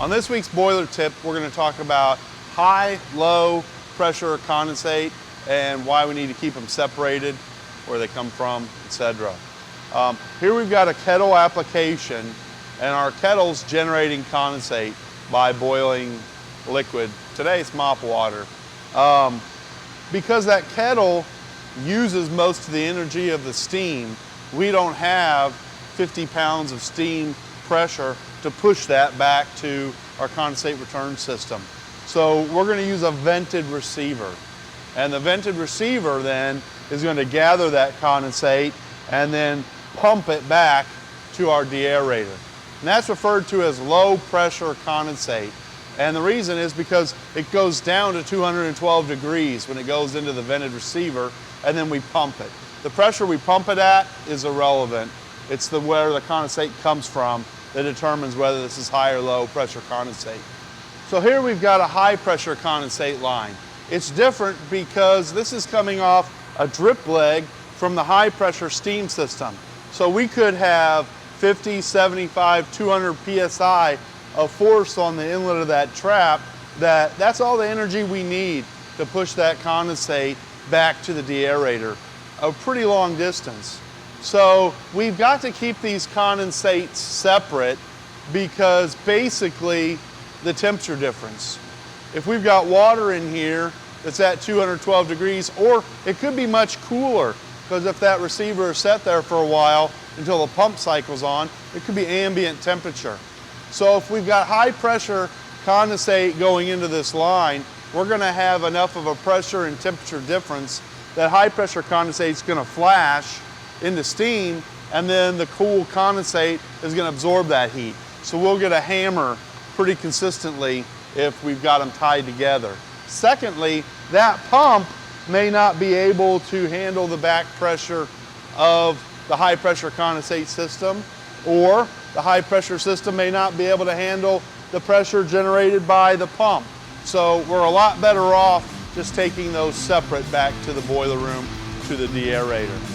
On this week's boiler tip, we're going to talk about high, low pressure condensate and why we need to keep them separated, where they come from, etc. Here we've got a kettle application, and our kettle's generating condensate by boiling liquid. Today it's mop water. Because that kettle uses most of the energy of the steam, we don't have 50 pounds of steam pressure to push that back to our condensate return system. So we're going to use a vented receiver. And the vented receiver then is going to gather that condensate and then pump it back to our deaerator. And that's referred to as low pressure condensate. And the reason is because it goes down to 212 degrees when it goes into the vented receiver, and then we pump it. The pressure we pump it at is irrelevant. It's where the condensate comes from that determines whether this is high or low pressure condensate. So here we've got a high pressure condensate line. It's different because this is coming off a drip leg from the high pressure steam system. So we could have 50, 75, 200 psi of force on the inlet of that trap. That's all the energy we need to push that condensate back to the deaerator, a pretty long distance. So we've got to keep these condensates separate because basically the temperature difference. If we've got water in here that's at 212 degrees, or it could be much cooler, because if that receiver is set there for a while until the pump cycle's on, it could be ambient temperature. So if we've got high pressure condensate going into this line, we're going to have enough of a pressure and temperature difference that high pressure condensate is going to flash into steam, and then the cool condensate is going to absorb that heat. So we'll get a hammer pretty consistently if we've got them tied together. Secondly, that pump may not be able to handle the back pressure of the high pressure condensate system, or the high pressure system may not be able to handle the pressure generated by the pump. So we're a lot better off just taking those separate back to the boiler room, to the deaerator.